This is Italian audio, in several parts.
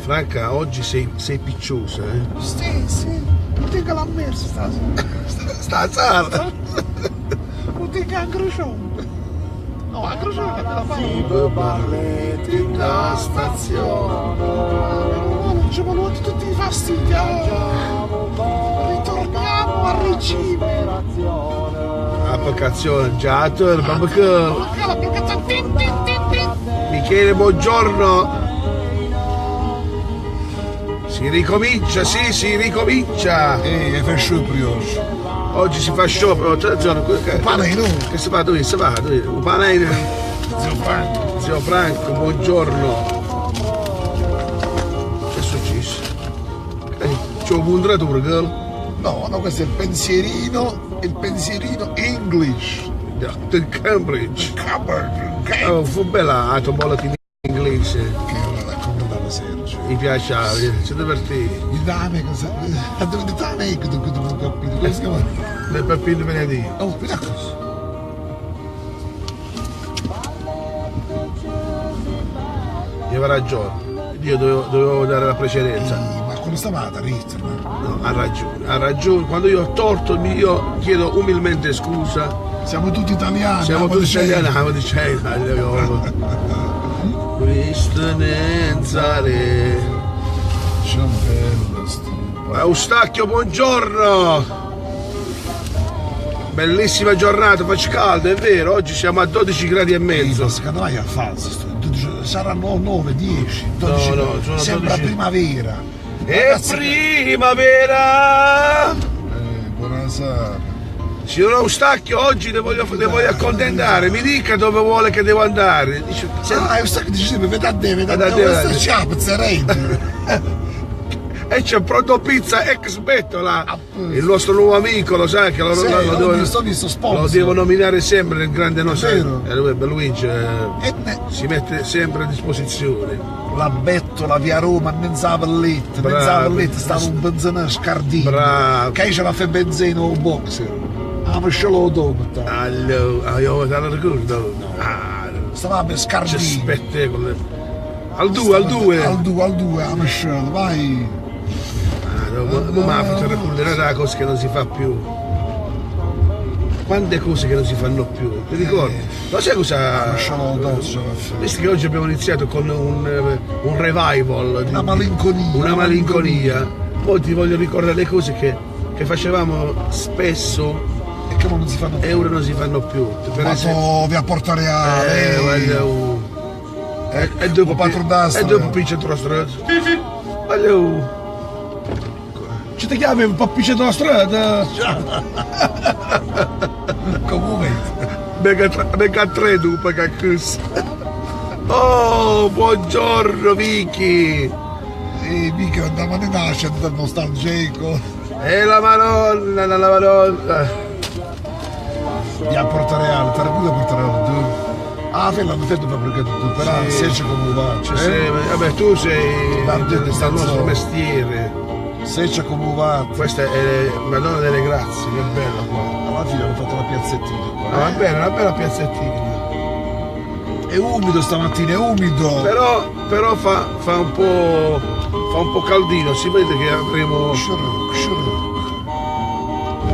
Franca, oggi sei picciosa, eh? Sì, non dica la merda, Sta alzata! non dica angrucione. No, angrucione la fai. Barletti da stazione. Non ci vogliono tutti i fastidi. Ritorniamo a regime. Applicazione, già, proprio che... L'applicazione tin tin tin tin. Michele, buongiorno! Si ricomincia, sì, si ricomincia! Fai sciopero oggi. Oggi si fa sciopero, attenzione, Panino. che si fa? Dove si va? Un panino. Zio Franco. Zio Franco, buongiorno! Che è successo? C'è un puntratura, girl? No, questo è il pensierino English. Del Cambridge. Cambridge. Oh, fu bella la tombola in inglese. Che ora raccontava Sergio. Mi piaceva, si divertì. Il dame cosa? Dove dame che non capito? Come si chiama? Le peppine venerdì. Oh, vedi cosa? Aveva ragione. Io dovevo dare la precedenza. Ma quando stavate a ritmo? No, ha ragione. Quando io ho torto, io chiedo umilmente scusa. Siamo tutti italiani. Siamo tutti italiani, amo di China. Questo Nenzare. Eustachio, buongiorno. Bellissima giornata, faccia caldo, è vero, oggi siamo a 12 gradi e mezzo. Secondo me è falso, saranno 9, 10, 12, no, sono sembra 12. primavera. È Ragazzi, primavera! buonasera. Signor Eustachio, oggi le voglio accontentare, mi dica dove vuole che devo andare. Dice, Eustachio dice, vedi a te, Vedate. questa ciapa, zerenti. E c'è Pronto Pizza ex Bettola, il nostro nuovo amico, lo sai che lo devo nominare sempre nel grande nostro. Lui Luigi si mette sempre a disposizione. La Bettola, via Roma, mezza valletta, stava un benzina scardino. Bravo. Che c'era a fare benzina o boxer. Ah, ma ce l'ho dopo. Allora, io te lo ricordo. Stava per C'è scardino. spettacolo. Al 2. Al 2, a Michelle, vai. Ma faccio raccontare la cosa che non si fa più. Quante cose che non si fanno più, ti ricordi? Lo sai cosa? Visto che oggi abbiamo iniziato con un revival, una malinconia, poi ti voglio ricordare le cose che facevamo spesso E che non si fanno più. e ora non si fanno più. Per Vado via a Porta Reale. E dopo Patrodastro. e dopo piccetto la strada. Allora, ci ti chiami un po' piccetto la strada? Comunque. Mega 3 dopo che così. Oh, buongiorno Vicky! Mica andava di nascere dal nostalgico. E la Madonna! Via a Porta Reale, ti recuta a Porta Reale tu? Ah, fai l'hanno detto perché tu, però Sì. se come va. Vabbè, tu sei Guarda, il nostro stanzo. mestiere. Se c'è come va. Questa è Madonna delle Grazie, che bella qua. Alla fine hanno fatto la piazzettina qua. Va bene, una bella piazzettina. È umido stamattina, è umido. Però fa un po' caldino, si vede che avremo. Sciurruc.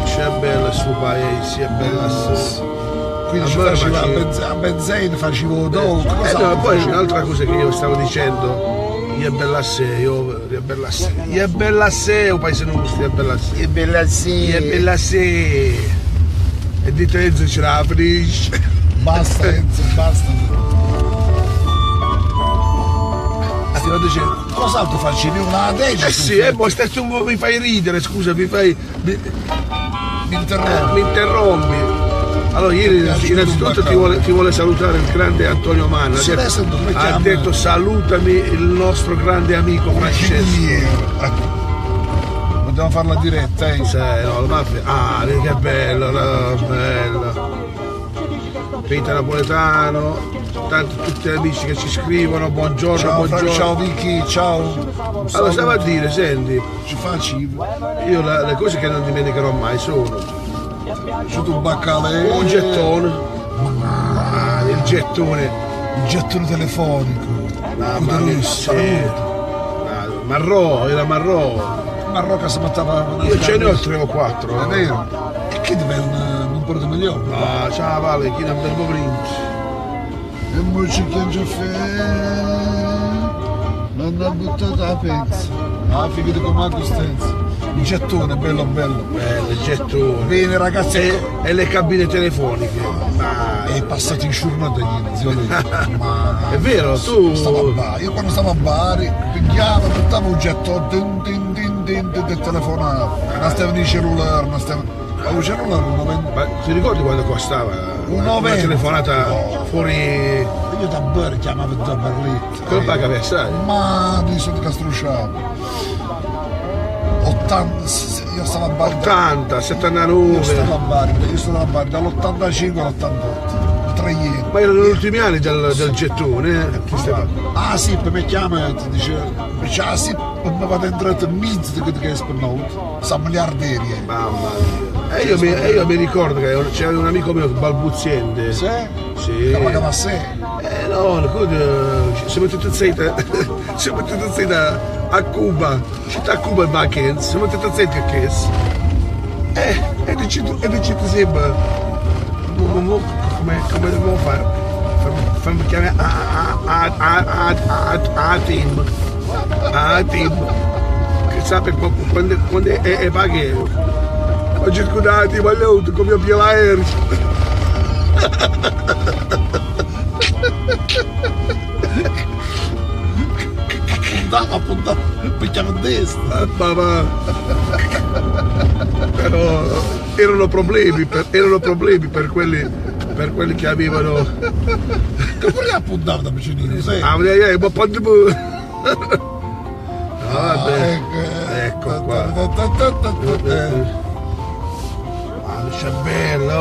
C'è bella su paese, è bella su. Quindi ci Allora faceva facevo- a benzina, facevo dopo. No, poi un'altra cosa che io stavo dicendo, io è bella se, un paese nostro, è bella se. È bella sì. È bella se. E dite Enzo ce la apri. Basta Enzo, basta. Stiamo dicendo. Cos'altro facevi? Una decima? Sì, poi tu mi fai ridere, scusa, mi interrompi. Allora ieri innanzitutto ti vuole salutare il grande Antonio Manna. Ha detto salutami il nostro grande amico Francesco. Dobbiamo fare la diretta, No, la mafia. Ah, che bello, bello. Pita Napoletano, tutti gli amici che ci scrivono, buongiorno, Ciao, buongiorno. ciao Vicky, ciao. Allora stavo a dire, senti, Ci facci io le cose che non dimenticherò mai sono un baccalè. un gettone, il gettone telefonico. Mamma mia, sì. Marrò, era Marrò. Marrocca si metteva... Io ce ne ho 3 o 4. È vero. E che deve un po' di milioni? No, ciao Vale, chi non bello prince. E poi ci chiede l'hanno buttato la pensa. Ah, figurati come la costanza. Il gettone, bello bello. Bello, il gettone. Bene ragazzi. E le cabine telefoniche. È passato in giornata ieri, zio Luigi. Ma è vero, tu... Stavo a Bari. Io quando stavo a Bari, pigliavo, portavo un gettone, e telefonavo. Non stavo in cellulare, non stavo... Avevo cellulare un momento. Ma ti ricordi quando costava una telefonata fuori... Io da Bari chiamavo da Berlitto. Come pagavi assai? Ma mi sono castrucciato. 80, io stavo a Bari 80, 79. Io stavo a Bari dall'85 all'88, 3 ieri. Ma erano gli ultimi anni del gettone, Ah sì, poi mi chiama e ti dice, ah sì, mi vado entrato in mezzo di quello che è spinnato, sa miliardieri. Mamma mia. E io mi ricordo che c'era un amico mio balbuziente. Sì? Sì. Che pagava a sé? No, siamo tutti zitti a Cuba, città a Cuba in vacanza, siamo tutti zitti a Chiesa. E dici sempre, come devo fare? Fammi chiamare a team. A team. Che sapete quando è paghetto. Oggi scusate, ma io come io più l'aereo. Puntava, picchiava a destra. Ma però erano problemi per quelli che avevano. Che pure appuntava da vicinino, sai? Ma quando ecco qua.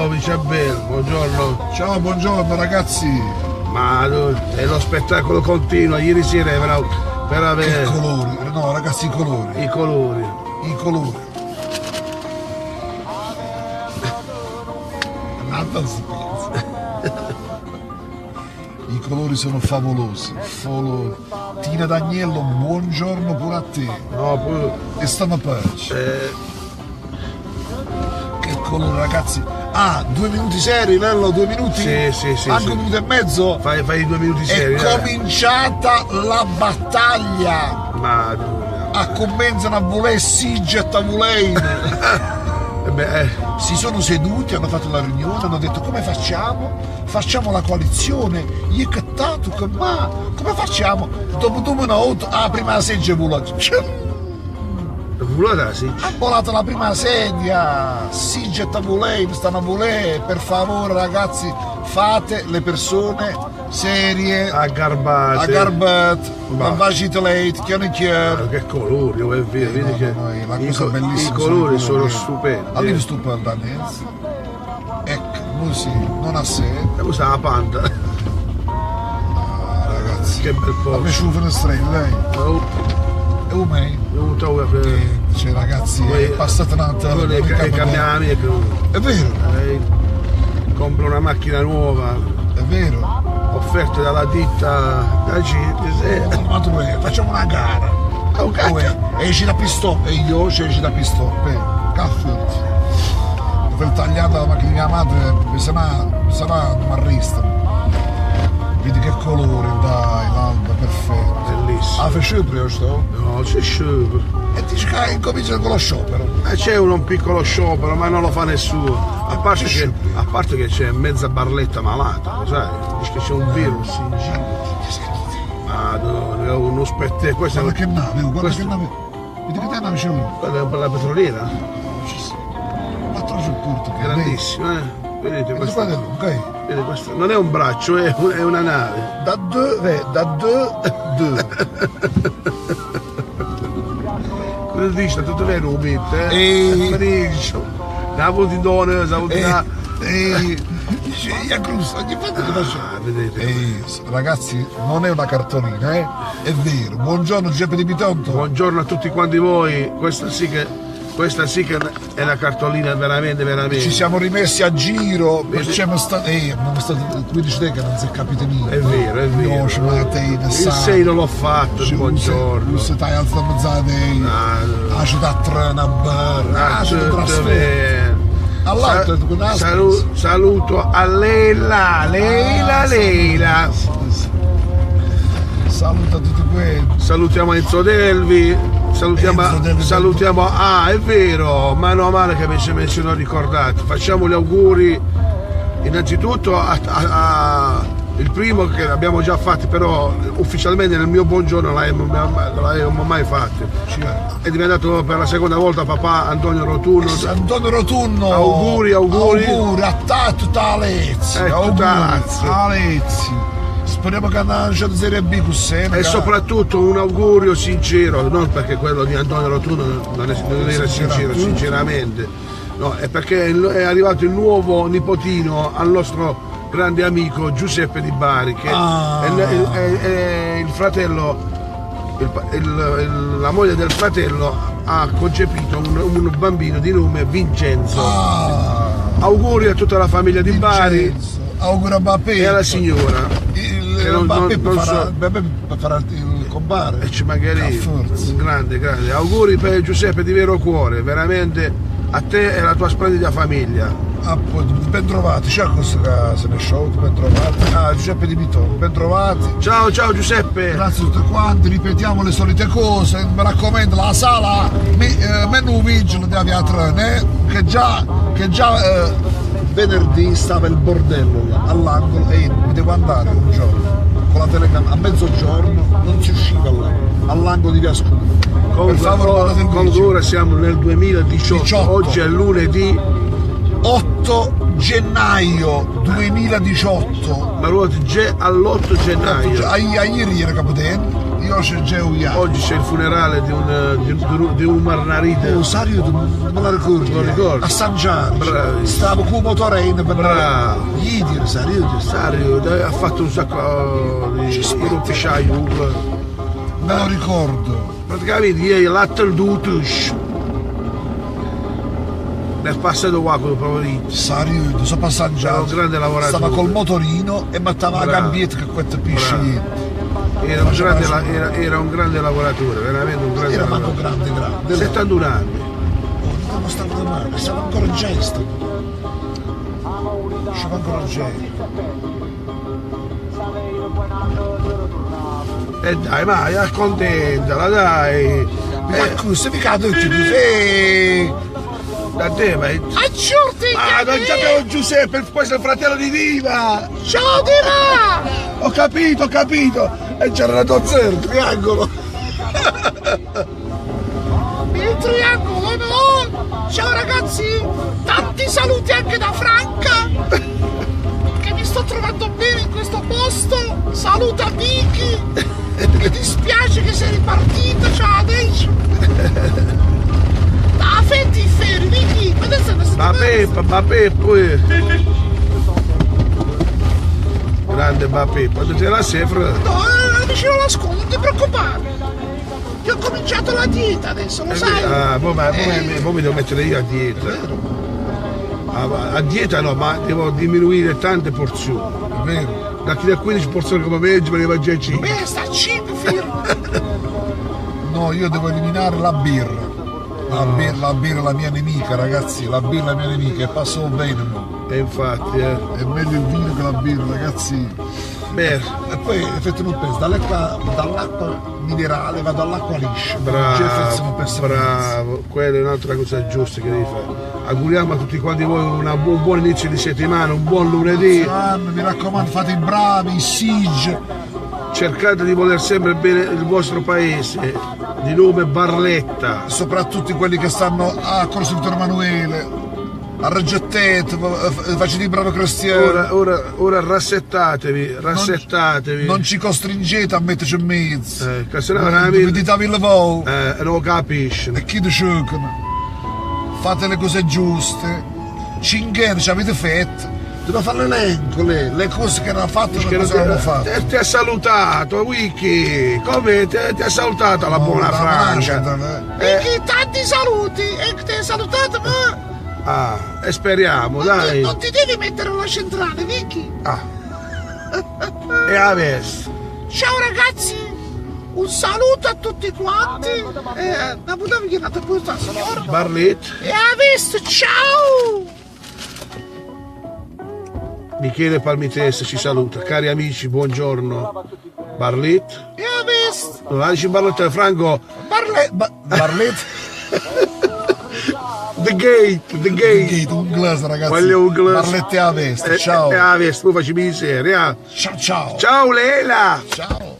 Vice buongiorno. Ciao, buongiorno ragazzi. Ma lo spettacolo continua, ieri sera per avere... Che colori, no ragazzi, i colori. I colori. I colori sono favolosi. Tina D'Agnello, buongiorno pure a te. No, pure... E stanno pace. Che colore ragazzi. Ah, 2 minuti seri, Lello, 2 minuti? Sì. Anche 1 minuto e mezzo? Fai i 2 minuti seri. È cominciata la battaglia. Madonna. A commenzano a volere Siget a Vulein. Si sono seduti, hanno fatto la riunione, hanno detto come facciamo? Facciamo la coalizione, io che tanto, che ma, come facciamo? Dopo 2 minuti, la prima sedia è volata. Ha volato la prima sedia, Siget a Vulein, stanno a volere, per favore ragazzi, fate le persone serie, aggarbate, non vacillate, chiaro. Che colori, vedi che la cosa bellissima, i colori sono stupendi. Allora stupenda, ecco, così, non ha sé. E questa è la panda. Ragazzi, che bel posto. A me sciufa una strella, lei. E un me. Cioè ragazzi, è passata un'altra. È cambiata. È vero. Compro una macchina nuova. È vero. Offerte dalla ditta da Citi. Ma tu facciamo una gara. Esci da pistone e io esci da pistone. Caffè. Per tagliata la macchina di mia madre, sarà marrista. Vedi che colore, dai, l'alba, perfetto. Bellissimo. Ah, fai sciopero sto? No, c'è sciopero. E dici che incomincia con lo sciopero? C'è un piccolo sciopero, ma non lo fa nessuno. A parte che c'è mezza barletta malata, lo sai? Dice che c'è un virus in giro. Madonna, è uno spettacolo. Guarda che nave, che nave. Vedi che nave c'è uno? Quella è la petroliera? Quattro sul porto. Grandissimo, Vedete questo? Ok. Vedi, questo non è un braccio, è una nave. Da due. Cosa dici? Tutto vero, un bit, la voltidone, la voltidone. Vedete. Ragazzi, non è una cartolina, È vero. Buongiorno Giuseppe Di Bitonto. Buongiorno a tutti quanti voi. Questo sì che Questa sì che è una cartolina veramente, veramente. Ci siamo rimessi a giro, perché siamo stati, qui dici te che non si è capito niente. È vero, è vero. Io ci mattina, il 6 non l'ho fatto, il buongiorno. Non stai alzando mezzadei, la città trena a bar, saluto a Leila. Saluta tutti quelli. Salutiamo Enzo Delvi. Salutiamo, è vero, mano a mano che me ne sono ricordati. Facciamo gli auguri innanzitutto il primo che abbiamo già fatti, però ufficialmente nel mio buongiorno non l'abbiamo mai fatto. È diventato per la seconda volta papà Antonio Rotunno. Antonio Rotunno! Auguri a te e tutta la Lazio. Speriamo che andrà in Serie B con Seneca. E soprattutto un augurio sincero, non perché quello di Antonio Rotunno non era sincero, sinceramente, no, è perché è arrivato il nuovo nipotino al nostro grande amico Giuseppe Di Bari, che è il fratello, la moglie del fratello ha concepito un bambino di nome Vincenzo. Auguri a tutta la famiglia Di Bari. Auguri a Bappé e alla signora. Bappé farà il compare. E ci mancherebbe. Grande. Auguri per Giuseppe di vero cuore, veramente a te e alla tua splendida famiglia. Ben trovati, c'è questo che se ne è sciolto, ben trovati. Giuseppe Di Vito, ben trovati. Ciao Giuseppe. Grazie a tutti quanti, ripetiamo le solite cose, mi raccomando la sala menu vigile di Aviatrone, che già venerdì stava il bordello là, all'angolo, e mi devo andare un giorno con la telecamera a mezzogiorno, non si usciva là, all'angolo di Via Scudo. Comunque ora siamo nel 2018, oggi è lunedì 8 gennaio 2018. Ma all'8 gennaio. Ieri era Capodanno. Oggi c'è il funerale di un marnarite. Sario, non me la ricordo. Lo ricordo. A San Giorgio. Bravissimo. Stavo con motorino per Sario ha fatto un sacco di ufficiali. Me lo ricordo. Praticamente ieri latte il dutus. Nel passato qua quello proprio Sario, so passaggiato. Un grande lavoratore. Stava col motorino e metteva la gabbietta che questo pisce. Era un grande lavoratore, veramente un grande lavoratore. Grande. 71 anni. Non stava domani, stava ancora in gesto. Stava ancora in gesto. E dai, ma accontentala, dai. Ma cosa mi cado così? Da te, ma non c'abbiamo Giuseppe, questo è il fratello di Diva. Ciao Diva! Ho capito. E c'era la dozzera, il triangolo. Il triangolo, no! Ciao ragazzi! Tanti saluti anche da Franca! Che mi sto trovando bene in questo posto! Saluta Vicky! Mi dispiace che sei ripartita, ciao adesso! Fetti i ferri, Vicky! Ma adesso Bappé poi! Grande Bappé, quando c'è la sefra? No, vicino alla scuola, non ti preoccupare! Io ho cominciato la dieta adesso, lo sai? Poi mi devo mettere io a dieta. A dieta no, ma devo diminuire tante porzioni. È vero? Da 15 porzioni come mangio me ne mangio a 5. Sta a 5 fermo! No, io devo eliminare la birra. La birra è la mia nemica, ragazzi, la birra è la mia nemica e passo bene. E infatti, è meglio il vino che la birra, ragazzi. Beh. E poi effetto non penso, dall'acqua minerale vado all'acqua liscia. Bravo, quella è un'altra cosa giusta che devi fare. Auguriamo a tutti quanti voi un buon inizio di settimana, un buon lunedì. Mi raccomando, fate i bravi, i SIG. Cercate di voler sempre bene il vostro paese, di nome Barletta. Soprattutto quelli che stanno a Corso Vittorio Emanuele, a Reggettet, facete i bravi cristiani. Ora rassettatevi. Non ci costringete a metterci in mezzo. Che se no dite voi. Non lo capisci. E chi ti cercano? Fate le cose giuste. Cingheni ci avete fatto. Devo fare l'elenco, le cose che hanno fatto e le cose che non hanno fatto. Ti ha salutato, Wiki. Come ti ha salutato la buona Franca? Wiki, tanti saluti. E ti hai salutato, ma... Ah, e speriamo, dai. Non ti devi mettere alla centrale, Wiki. Ah. E adesso? Ciao ragazzi, un saluto a tutti quanti. Da Budavi è nata questa signora. Barlet. E adesso, ciao. Michele Palmitese ci saluta. Cari amici, buongiorno. Barlet. E adesso. Non dici Barlet, Franco. Barlet. The Gate. Un glass, ragazzi. Voglio un glass. Barlette a veste, ciao. E a veste, poi facciamo miseria. Ciao. Ciao Lela. Ciao.